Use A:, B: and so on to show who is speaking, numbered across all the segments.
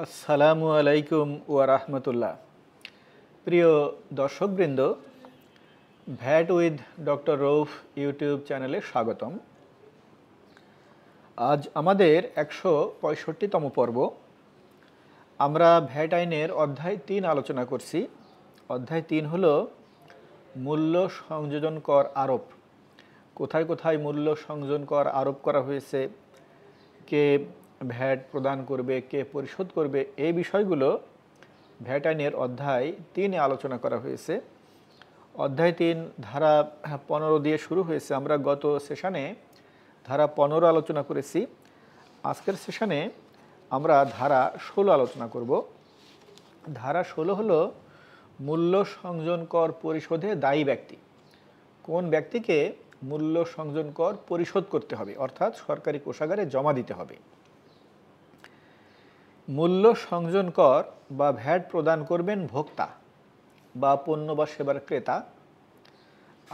A: আসসালামু আলাইকুম ওয়া রাহমাতুল্লাহ। প্রিয় দর্শকবৃন্দ, VAT with doctor Rauf YouTube চ্যানেলে স্বাগতম। আজ আমাদের ১৬৫তম পর্ব। আমরা ভ্যাট আইনের অধ্যায় ৩ আলোচনা করছি। অধ্যায় ৩ হল মূল্য সংযোজন কর আরোপ। কোথায় কোথায় মূল্য সংযোজন কর আরোপ করা হয়েছে, কে ভ্যাট প্রদান করবে, কে পরিশোধ করবে, এই বিষয়গুলো ভ্যাট আইনের অধ্যায় ৩-এ আলোচনা করা হয়েছে। অধ্যায় ৩ ধারা ১৫ দিয়ে শুরু হয়েছে। আমরা গত সেশনে ধারা ১৫ আলোচনা করেছি। আজকের সেশনে আমরা ধারা ১৬ আলোচনা করব। ধারা ১৬ হলো মূল্য সংযোজন কর পরিশোধে দায়ী ব্যক্তি। কোন ব্যক্তিকে মূল্য সংযোজন কর পরিশোধ করতে হবে, অর্থাৎ সরকারি কোষাগারে জমা দিতে হবে। মূল্য সংযোজন কর বা ভ্যাট প্রদান করবেন ভোক্তা বা পণ্য বা সেবার ক্রেতা,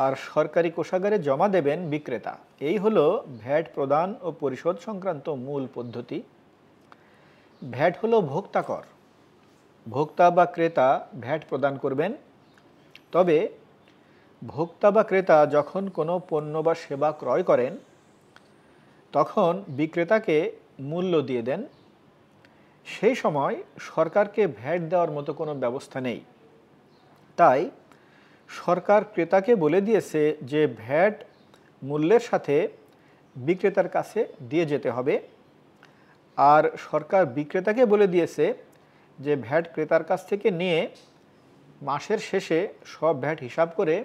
A: আর সরকারি কোষাগারে জমা দেবেন বিক্রেতা। এই হলো ভ্যাট প্রদান ও পরিশোধ সংক্রান্ত মূল পদ্ধতি। ভ্যাট হলো ভোক্তা কর। ভোক্তা বা ক্রেতা ভ্যাট প্রদান করবেন। তবে ভোক্তা বা ক্রেতা যখন কোনো পণ্য বা সেবা ক্রয় করেন তখন বিক্রেতাকে মূল্য দিয়ে দেন। সেই সময় সরকারকে ভ্যাট দেওয়ার মতো কোনো ব্যবস্থা নেই। তাই সরকার ক্রেতাকে বলে দিয়েছে যে ভ্যাট মূল্যের সাথে বিক্রেতার কাছে দিয়ে যেতে হবে, আর সরকার বিক্রেতাকে বলে দিয়েছে যে ভ্যাট ক্রেতার কাছ থেকে নিয়ে মাসের শেষে সব ভ্যাট হিসাব করে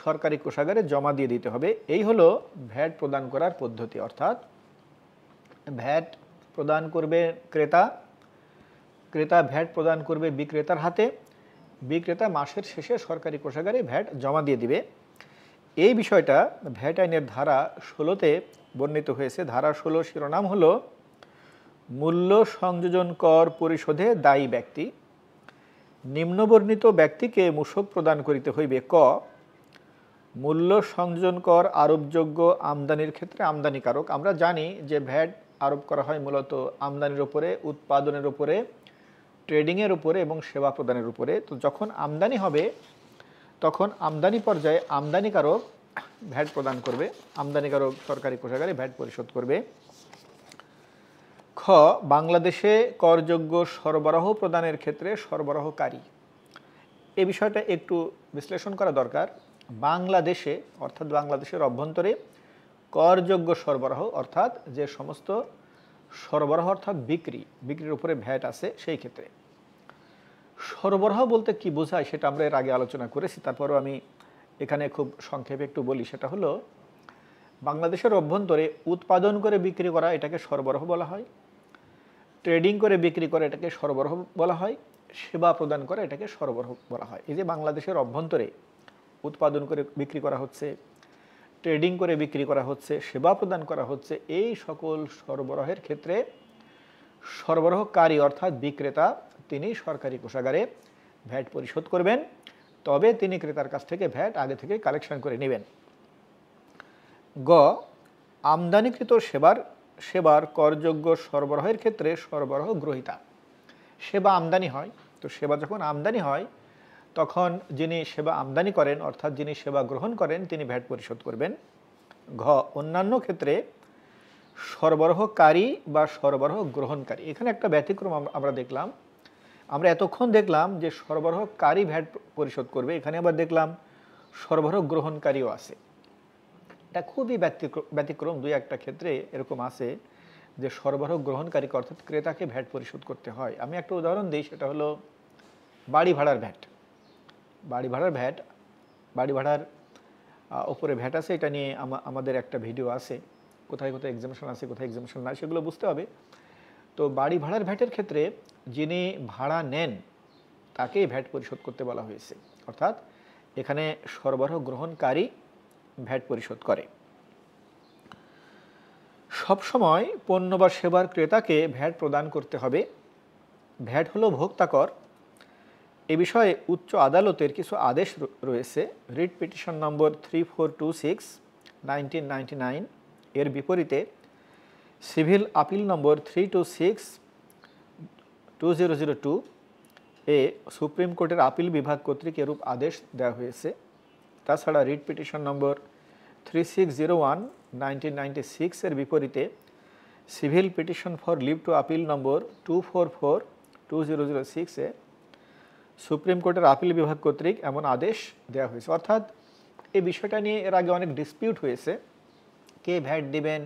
A: সরকারি কোষাগারে জমা দিয়ে দিতে হবে। এই হলো ভ্যাট প্রদান করার পদ্ধতি। অর্থাৎ ভ্যাট প্রদান করবে ক্রেতা, ক্রেতা ভ্যাট প্রদান করবে বিক্রেতার হাতে, বিক্রেতা মাসের শেষে সরকারি কোষাগারে ভ্যাট জমা দিয়ে দিবে। এই বিষয়টা ভ্যাট আইনের ধারা ১৬-তে বর্ণিত হয়েছে। ধারা ১৬ শিরোনাম হলো মূল্য সংযোজন কর পরিশোধে দায়ী ব্যক্তি। নিম্নবর্ণিত ব্যক্তিকে মূসক প্রদান করিতে হইবে। ক, মূল্য সংযোজন কর আরোপযোগ্য আমদানির ক্ষেত্রে আমদানিকারক। আমরা জানি যে ভ্যাট আরোপ করা হয় মূলত আমদানির উপরে, উৎপাদনের উপরে, ট্রেডিংয়ের উপরে এবং সেবা প্রদানের উপরে। তো যখন আমদানি হবে তখন আমদানি পর্যায়ে আমদানিকারক ভ্যাট প্রদান করবে, আমদানিকারক সরকারি কোষাগারে ভ্যাট পরিশোধ করবে। খ, বাংলাদেশে করযোগ্য সরবরাহ প্রদানের ক্ষেত্রে সরবরাহকারী। এই বিষয়টা একটু বিশ্লেষণ করা দরকার। বাংলাদেশে অর্থাৎ বাংলাদেশের অভ্যন্তরে করযোগ্য সরবরাহ অর্থাৎ যে সমস্ত সরবরাহ অর্থাৎ বিক্রির উপরে ভ্যাট আছে, সেই ক্ষেত্রে সরবরাহ বলতে কি বোঝায় সেটা আমরা এর আগে আলোচনা করেছি। তারপরও আমি এখানে খুব সংক্ষেপে একটু বলি। সেটা হলো বাংলাদেশের অভ্যন্তরে উৎপাদন করে বিক্রি করা, এটাকে সরবরাহ বলা হয়। ট্রেডিং করে বিক্রি করা, এটাকে সরবরাহ বলা হয়। সেবা প্রদান করা, এটাকে সরবরাহ বলা হয়। এই যে বাংলাদেশের অভ্যন্তরে উৎপাদন করে বিক্রি করা হচ্ছে, ট্রেডিং করে বিক্রি করা হচ্ছে, সেবা প্রদান করা হচ্ছে, এই সকল সরবরাহের ক্ষেত্রে সরবরাহকারী অর্থাৎ বিক্রেতা তিনি সরকারি কোষাগারে ভ্যাট পরিশোধ করবেন। তবে তিনি ক্রেতার কাছ থেকে ভ্যাট আগে থেকে কালেকশন করে নেবেন। গ, আমদানিকৃত সেবার করযোগ্য সরবরাহের ক্ষেত্রে সরবরাহ গ্রহীতা। সেবা আমদানি হয়, তো সেবা যখন আমদানি হয় তখন যিনি সেবা আমদানি করেন অর্থাৎ যিনি সেবা গ্রহণ করেন তিনি ভ্যাট পরিশোধ করবেন। ঘ, অন্যান্য ক্ষেত্রে সরবরাহকারী বা সরবরাহ গ্রহণকারী। এখানে একটা ব্যতিক্রম আমরা দেখলাম। আমরা এতক্ষণ দেখলাম যে সরবরাহকারী ভ্যাট পরিশোধ করবে, এখানে আবার দেখলাম সরবরাহ গ্রহণকারীও আছে। এটা খুবই ব্যতিক্রম। দুই একটা ক্ষেত্রে এরকম আছে যে সরবরাহ গ্রহণকারীকে অর্থাৎ ক্রেতাকে ভ্যাট পরিশোধ করতে হয়। আমি একটা উদাহরণ দিই, সেটা হলো বাড়ি ভাড়ার ভ্যাট। বাড়ি ভাড়ার ওপরে ভ্যাট আছে, এটা নিয়ে আমাদের একটা ভিডিও আছে। কোথায় কোথায় এক্সামিশন আছে, কোথায় এক্সামিশন নাই, সেগুলো বুঝতে হবে। তো বাড়ি ভাড়ার ভ্যাটের ক্ষেত্রে যিনি ভাড়া নেন তাকেই ভ্যাট পরিশোধ করতে বলা হয়েছে। অর্থাৎ এখানে সরবরাহ গ্রহণকারী ভ্যাট পরিশোধ করে। সবসময় পণ্য বা সেবার ক্রেতাকে ভ্যাট প্রদান করতে হবে। ভ্যাট হলো ভোক্তা কর। এ বিষয়ে উচ্চ আদালতের কিছু আদেশ রয়েছে। রিট পিটিশন নম্বর 3426 1999 এর বিপরীতে সিভিল আপিল নম্বর 326 2002 এ সুপ্রিম কোর্টের আপিল বিভাগ কর্তৃক এরূপ আদেশ দেওয়া হয়েছে। তাছাড়া রিট পিটিশন নম্বর 3601 1996 এর বিপরীতে civil petition for leave to appeal number 244 2006 এ সুপ্রিম কোর্টের আপিল বিভাগ কর্তৃক এমন আদেশ দেওয়া হয়েছে। অর্থাৎ এই বিষয়টা নিয়ে এর আগে অনেক ডিসপিউট হয়েছে, কে ভ্যাট দিবেন,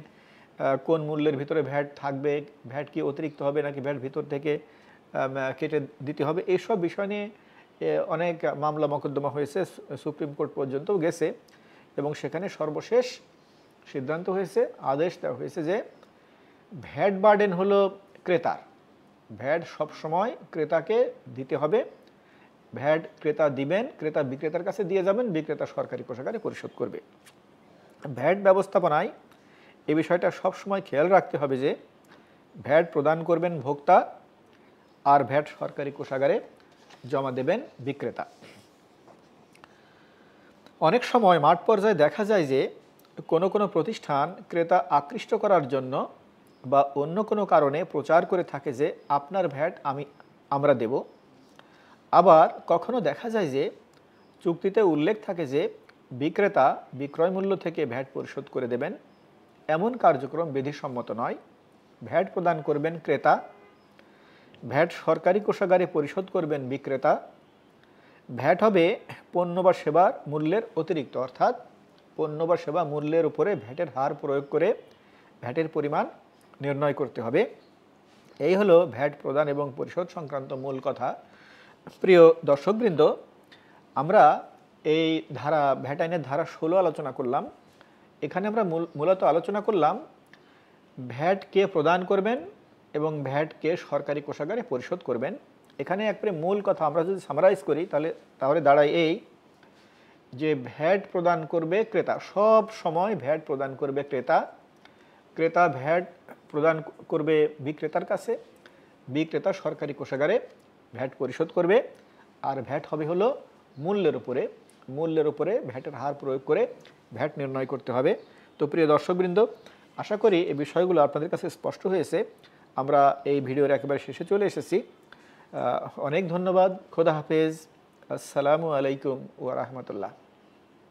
A: কোন মূল্যের ভিতরে ভ্যাট থাকবে, ভ্যাট কি অতিরিক্ত হবে নাকি ভ্যাট ভিতর থেকে কেটে দিতে হবে, এইসব বিষয় নিয়ে অনেক মামলা মকদ্দমা হয়েছে, সুপ্রিম কোর্ট পর্যন্ত গেছে এবং সেখানে সর্বশেষ সিদ্ধান্ত হয়েছে, আদেশ দেওয়া হয়েছে যে ভ্যাট বার্ডেন হলো ক্রেতার, ভ্যাট সবসময় ক্রেতাকে দিতে হবে, ভ্যাট ক্রেতা দিবেন, ক্রেতা বিক্রেতার কাছে দিয়ে যাবেন, বিক্রেতা সরকারি কোষাগারে পরিশোধ করবে। ভ্যাট ব্যবস্থাপনায় এই বিষয়টা সবসময় খেয়াল রাখতে হবে যে ভ্যাট প্রদান করবেন ভোক্তা আর ভ্যাট সরকারি কোষাগারে জমা দেবেন বিক্রেতা। অনেক সময় মাঠ পর্যায়ে দেখা যায় যে কোনো প্রতিষ্ঠান ক্রেতা আকৃষ্ট করার জন্য বা অন্য কোনো কারণে প্রচার করে থাকে যে আপনার ভ্যাট আমরা দেব। আবার কখনো দেখা যায় যে চুক্তিতে উল্লেখ থাকে যে বিক্রেতা বিক্রয় মূল্য থেকে ভ্যাট পরিশোধ করে দেবেন। এমন কার্যক্রম বিধিসম্মত নয়। ভ্যাট প্রদান করবেন ক্রেতা, ভ্যাট সরকারি কোষাগারে পরিশোধ করবেন বিক্রেতা। ভ্যাট হবে পণ্য বা সেবার মূল্যের অতিরিক্ত, অর্থাৎ পণ্য বা সেবা মূল্যের উপরে ভ্যাটের হার প্রয়োগ করে ভ্যাটের পরিমাণ নির্ণয় করতে হবে। এই হলো ভ্যাট প্রদান এবং পরিশোধ সংক্রান্ত মূল কথা। প্রিয় দর্শকবৃন্দ, আমরা এই ভ্যাট আইনের ধারা 16 আলোচনা করলাম। এখানে আমরা মূলত আলোচনা করলাম ভ্যাট কে প্রদান করবেন এবং ভ্যাট কে সরকারি কোষাগারে পরিশোধ করবেন। এখানে একবারে মূল কথা আমরা যদি সামারাইজ করি তাহলে দাঁড়ায় এই যে ভ্যাট প্রদান করবে ক্রেতা, সব সময় ভ্যাট প্রদান করবে ক্রেতা, ক্রেতা ভ্যাট প্রদান করবে বিক্রেতার কাছে, বিক্রেতা সরকারি কোষাগারে ভ্যাট পরিশোধ করবে। আর ভ্যাট হবে হলো মূল্যের উপরে ভ্যাটের হার প্রয়োগ করে ভ্যাট নির্ণয় করতে হবে। তো প্রিয় দর্শকবৃন্দ, আশা করি এই বিষয়গুলো আপনাদের কাছে স্পষ্ট হয়েছে। আমরা এই ভিডিওর একেবারে শেষে চলে এসেছি। অনেক ধন্যবাদ। খোদা হাফেজ। আসসালামু আলাইকুম ওয়া রাহমাতুল্লাহ।